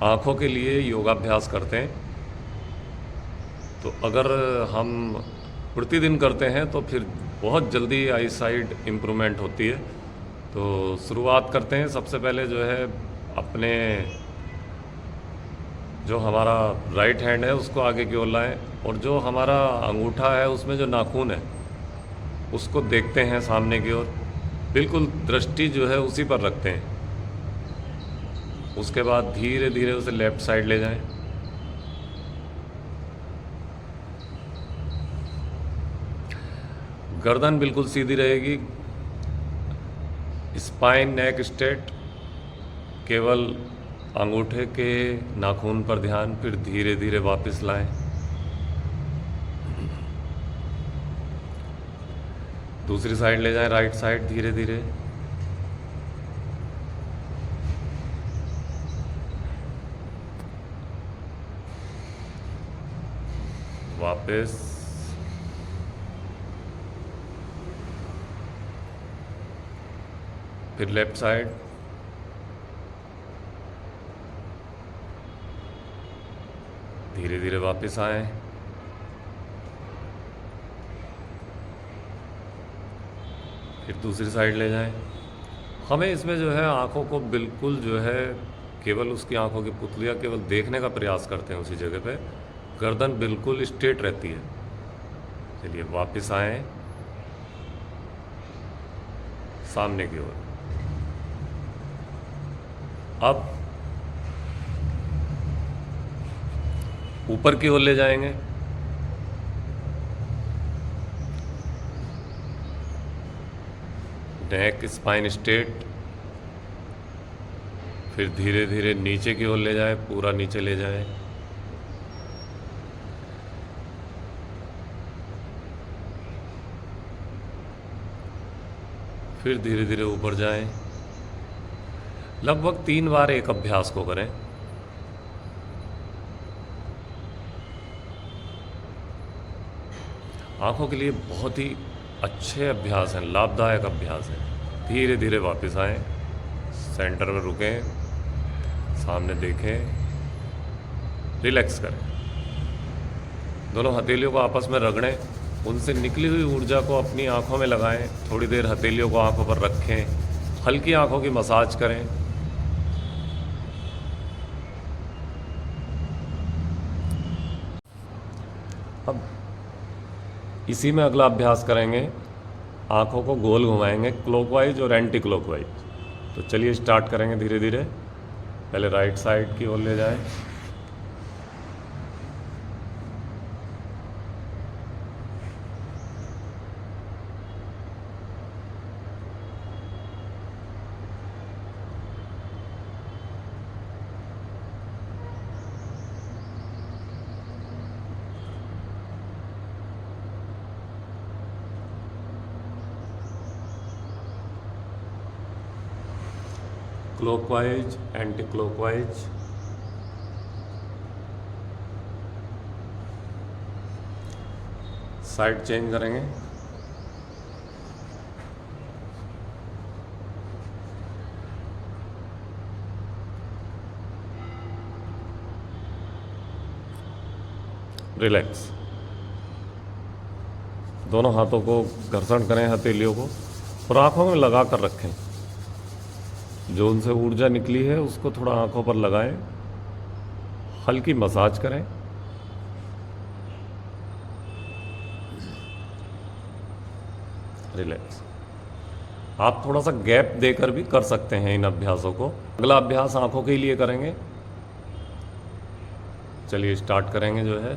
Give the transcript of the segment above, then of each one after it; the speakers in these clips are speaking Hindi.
आँखों के लिए योगाभ्यास करते हैं, तो अगर हम प्रतिदिन करते हैं तो फिर बहुत जल्दी आई साइट इम्प्रूवमेंट होती है। तो शुरुआत करते हैं। सबसे पहले जो है अपने जो हमारा राइट हैंड है उसको आगे की ओर लाएं, और जो हमारा अंगूठा है उसमें जो नाखून है उसको देखते हैं सामने की ओर, बिल्कुल दृष्टि जो है उसी पर रखते हैं। उसके बाद धीरे धीरे उसे लेफ़्ट साइड ले जाएं। गर्दन बिल्कुल सीधी रहेगी, स्पाइन नेक स्ट्रेट, केवल अंगूठे के नाखून पर ध्यान, फिर धीरे धीरे वापस लाएं। दूसरी साइड ले जाएं, राइट साइड, धीरे धीरे। वापस। फिर लेफ्ट साइड। धीरे धीरे वापस आएं। फिर दूसरी साइड ले जाएं। हमें इसमें जो है आँखों को बिल्कुल जो है केवल उसकी आँखों की पुतलियाँ केवल देखने का प्रयास करते हैं उसी जगह पे। गर्दन बिल्कुल स्ट्रेट रहती है। चलिए वापस आएं सामने की ओर। अब ऊपर की ओर ले जाएंगे। नेक स्पाइन स्ट्रेट। फिर धीरे धीरे नीचे की ओर ले जाएं, पूरा नीचे ले जाएं। फिर धीरे धीरे ऊपर जाएं। लगभग 3 बार एक अभ्यास को करें। आँखों के लिए बहुत ही अच्छे अभ्यास हैं, लाभदायक अभ्यास हैं। धीरे धीरे वापस आएं, सेंटर में रुकें, सामने देखें, रिलैक्स करें। दोनों हथेलियों को आपस में रगड़ें, उनसे निकली हुई ऊर्जा को अपनी आँखों में लगाएं। थोड़ी देर हथेलियों को आँखों पर रखें, हल्की आँखों की मसाज करें। अब इसी में अगला अभ्यास करेंगे, आँखों को गोल घुमाएंगे, क्लॉकवाइज और एंटी क्लॉकवाइज। तो चलिए स्टार्ट करेंगे धीरे धीरे। पहले राइट साइड की ओर ले जाएं। Clockwise, anti clockwise. Side change करेंगे। रिलैक्स। दोनों हाथों को घर्षण करें हथेलियों को, और आँखों में लगा कर रखें। जो उनसे ऊर्जा निकली है उसको थोड़ा आँखों पर लगाएं, हल्की मसाज करें। रिलैक्स। आप थोड़ा सा गैप देकर भी कर सकते हैं इन अभ्यासों को। अगला अभ्यास आँखों के लिए करेंगे। चलिए स्टार्ट करेंगे। जो है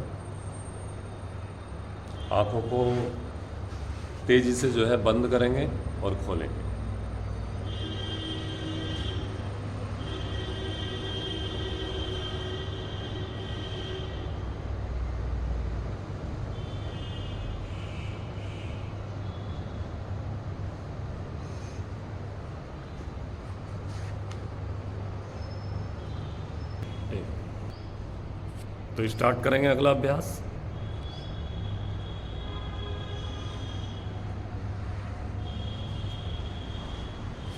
आँखों को तेज़ी से जो है बंद करेंगे और खोलेंगे। तो स्टार्ट करेंगे अगला अभ्यास।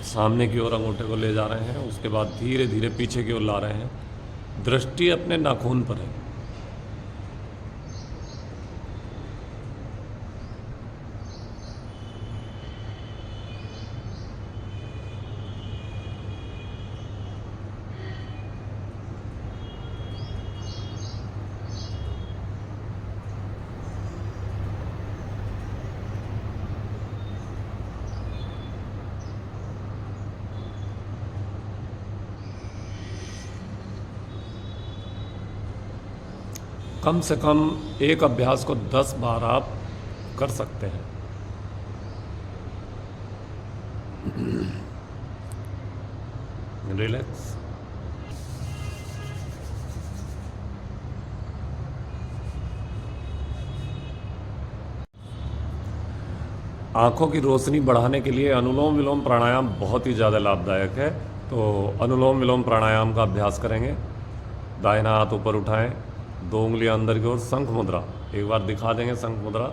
सामने की ओर अंगूठे को ले जा रहे हैं, उसके बाद धीरे धीरे पीछे की ओर ला रहे हैं। दृष्टि अपने नाखून पर है। कम से कम एक अभ्यास को 10 बार आप कर सकते हैं। रिलैक्स। आँखों की रोशनी बढ़ाने के लिए अनुलोम विलोम प्राणायाम बहुत ही ज़्यादा लाभदायक है। तो अनुलोम विलोम प्राणायाम का अभ्यास करेंगे। दाहिना हाथ ऊपर उठाएं, 2 उंगलियां अंदर की ओर, शंख मुद्रा एक बार दिखा देंगे। शंख मुद्रा,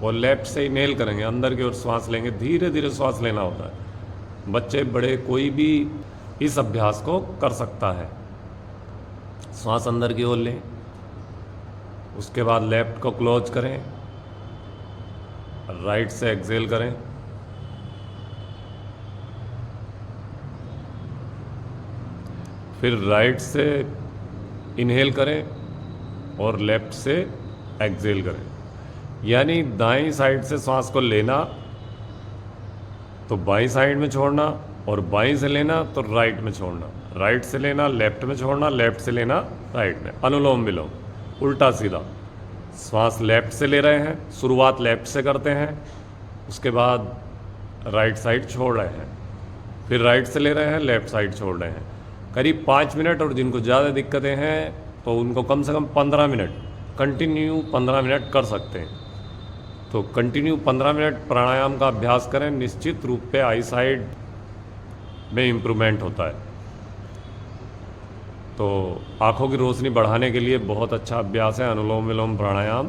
और लेफ्ट से इनहेल करेंगे, अंदर की ओर श्वास लेंगे। धीरे धीरे श्वास लेना होता है। बच्चे बड़े कोई भी इस अभ्यास को कर सकता है। श्वास अंदर की ओर लें, उसके बाद लेफ्ट को क्लोज करें, राइट से एक्सेल करें। फिर राइट से इनहेल करें और लेफ्ट से एक्सेल करें। यानी दाईं साइड से श्वास को लेना तो बाईं साइड में छोड़ना, और बाईं से लेना तो राइट में छोड़ना। राइट से लेना लेफ्ट में छोड़ना, लेफ्ट से लेना राइट में। अनुलोम विलोम उल्टा सीधा। श्वास लेफ्ट से ले रहे हैं, शुरुआत लेफ्ट से करते हैं, उसके बाद राइट साइड छोड़ रहे हैं, फिर राइट से ले रहे हैं, लेफ्ट साइड छोड़ रहे हैं। करीब 5 मिनट, और जिनको ज़्यादा दिक्कतें हैं तो उनको कम से कम 15 मिनट कंटिन्यू 15 मिनट कर सकते हैं। तो कंटिन्यू 15 मिनट प्राणायाम का अभ्यास करें। निश्चित रूप पे आई साइड में इम्प्रूवमेंट होता है। तो आँखों की रोशनी बढ़ाने के लिए बहुत अच्छा अभ्यास है अनुलोम विलोम प्राणायाम।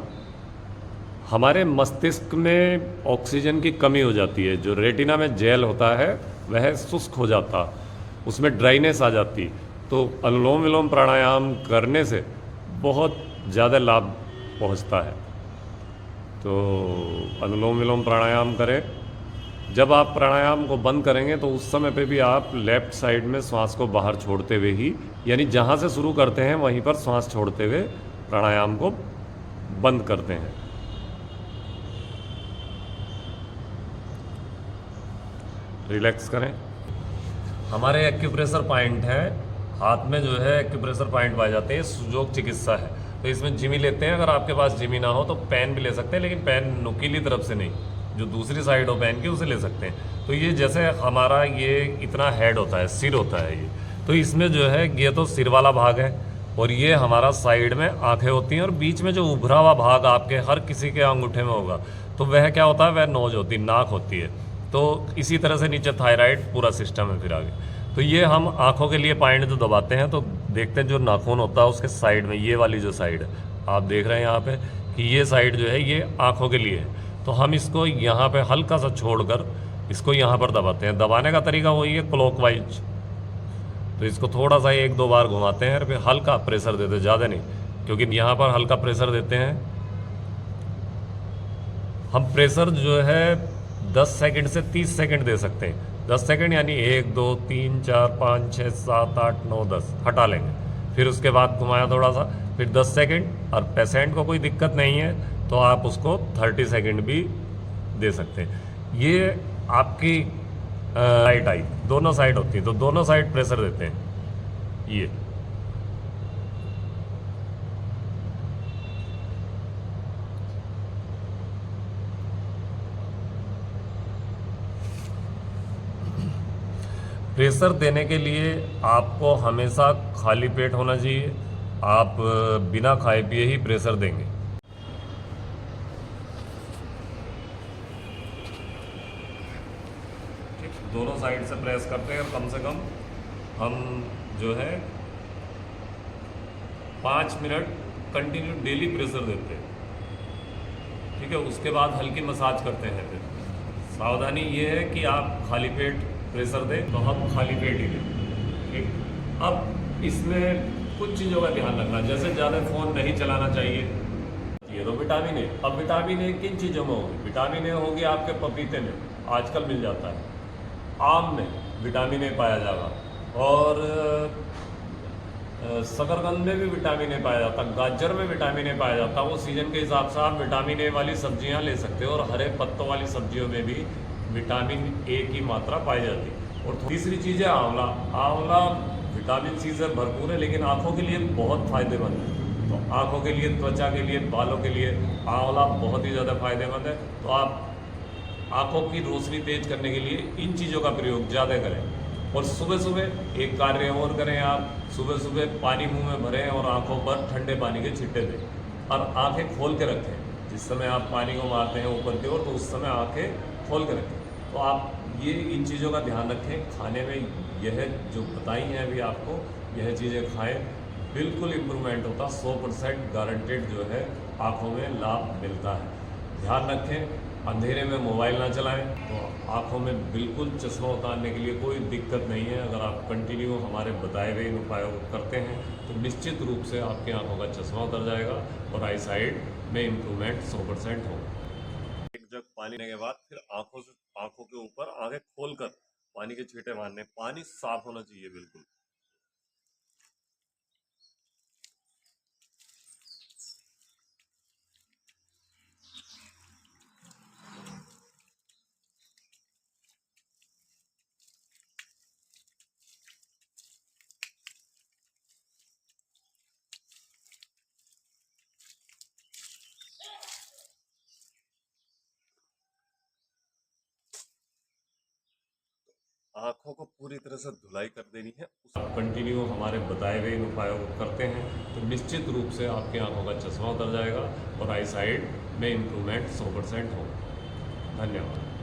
हमारे मस्तिष्क में ऑक्सीजन की कमी हो जाती है। जो रेटिना में जेल होता है वह शुष्क हो जाता, उसमें ड्राइनेस आ जाती। तो अनुलोम विलोम प्राणायाम करने से बहुत ज़्यादा लाभ पहुंचता है। तो अनुलोम विलोम प्राणायाम करें। जब आप प्राणायाम को बंद करेंगे तो उस समय पे भी आप लेफ्ट साइड में श्वास को बाहर छोड़ते हुए ही, यानी जहाँ से शुरू करते हैं वहीं पर श्वास छोड़ते हुए प्राणायाम को बंद करते हैं। रिलैक्स करें। हमारे एक्यूप्रेशर पॉइंट है, हाथ में जो है एक्यूप्रेशर पॉइंट पाए जाते हैं। सुजोग चिकित्सा है, तो इसमें जिमी लेते हैं। अगर आपके पास जिमी ना हो तो पेन भी ले सकते हैं, लेकिन पेन नुकीली तरफ से नहीं, जो दूसरी साइड हो पेन की उसे ले सकते हैं। तो ये जैसे हमारा ये इतना हेड होता है, सिर होता है ये, तो इसमें जो है ये तो सिर वाला भाग है, और ये हमारा साइड में आंखें होती हैं, और बीच में जो उभरा हुआ भाग आपके हर किसी के अंगूठे में होगा, तो वह क्या होता है, वह नोज होती है, नाक होती है। तो इसी तरह से नीचे थायराइड पूरा सिस्टम है फिर आगे। तो ये हम आँखों के लिए पॉइंट जो दबाते हैं, तो देखते हैं जो नाखून होता है उसके साइड में, ये वाली जो साइड है आप देख रहे हैं यहाँ पे कि ये साइड जो है ये आँखों के लिए है। तो हम इसको यहाँ पे हल्का सा छोड़कर इसको यहाँ पर दबाते हैं। दबाने का तरीका वही है क्लॉकवाइज। तो इसको थोड़ा सा 1-2 बार घुमाते हैं, फिर हल्का प्रेशर देते हैं, ज़्यादा नहीं, क्योंकि यहाँ पर हल्का प्रेशर देते हैं हम। प्रेशर जो है 10 सेकंड से 30 सेकंड दे सकते हैं। 10 सेकंड यानी 1 2 3 4 5 6 7 8 9 10 हटा लेंगे, फिर उसके बाद घुमाया थोड़ा सा, फिर 10 सेकंड। और पेशेंट को कोई दिक्कत नहीं है तो आप उसको 30 सेकंड भी दे सकते हैं। ये आपकी राइट आई दोनों साइड होती है, तो दोनों साइड प्रेशर देते हैं। ये प्रेशर देने के लिए आपको हमेशा खाली पेट होना चाहिए। आप बिना खाए पिए ही प्रेशर देंगे। दोनों साइड से प्रेस करते हैं, कम से कम हम जो है 5 मिनट कंटिन्यू डेली प्रेशर देते हैं। ठीक है, उसके बाद हल्की मसाज करते हैं, फिर सावधानी ये है कि आप खाली पेट प्रेशर दें, तो हम खाली पेट ही लें। ठीक, अब इसमें कुछ चीज़ों का ध्यान रखना, जैसे ज़्यादा फ़ोन नहीं चलाना चाहिए। ये तो विटामिन ए। अब विटामिन ए किन चीज़ों में होगी? विटामिन ए होगी आपके पपीते में, आजकल मिल जाता है। आम में विटामिन ए पाया जाएगा, और शकरकंद में भी विटामिन ए पाया जाता है, गाजर में विटामिन ए पाया जाता है। वो सीजन के हिसाब से आप विटामिन ए वाली सब्जियां ले सकते हो, और हरे पत्तों वाली सब्जियों में भी विटामिन ए की मात्रा पाई जाती है। और तीसरी चीज़ है आंवला। आंवला विटामिन सी से भरपूर है, लेकिन आँखों के लिए बहुत फ़ायदेमंद है। तो आँखों के लिए, त्वचा के लिए, बालों के लिए आंवला बहुत ही ज़्यादा फायदेमंद है। तो आप आँखों की रोशनी तेज करने के लिए इन चीज़ों का प्रयोग ज़्यादा करें। और सुबह सुबह एक कार्य और करें, आप सुबह सुबह पानी मुंह में भरें और आँखों पर ठंडे पानी के छिट्टे दें, और आँखें खोल के रखें। जिस समय आप पानी को मारते हैं ऊपर की ओर, तो उस समय आँखें खोल के रखें। तो आप ये इन चीज़ों का ध्यान रखें। खाने में यह जो बताई हैं अभी आपको, यह चीज़ें खाएं, बिल्कुल इम्प्रूवमेंट होता, 100% गारंटेड जो है आँखों में लाभ मिलता है। ध्यान रखें, अंधेरे में मोबाइल ना चलाएं। तो आँखों में बिल्कुल चश्मा उतारने के लिए कोई दिक्कत नहीं है। अगर आप कंटिन्यू हमारे बताए हुए इन उपायों को करते हैं, तो निश्चित रूप से आपकी आँखों का चश्मा उतर जाएगा और आई साइड में इम्प्रूवमेंट 100% होगा। एक जग पानी लेने के बाद फिर आँखों के ऊपर आँखें खोलकर पानी के छींटे मारने। पानी साफ होना चाहिए बिल्कुल। आँखों को पूरी तरह से धुलाई कर देनी है। आप कंटिन्यू हमारे बताए हुए इन उपायों को करते हैं, तो निश्चित रूप से आपकी आँखों का चश्मा उतर जाएगा और आई साइड में इम्प्रूवमेंट 100% होगा। धन्यवाद।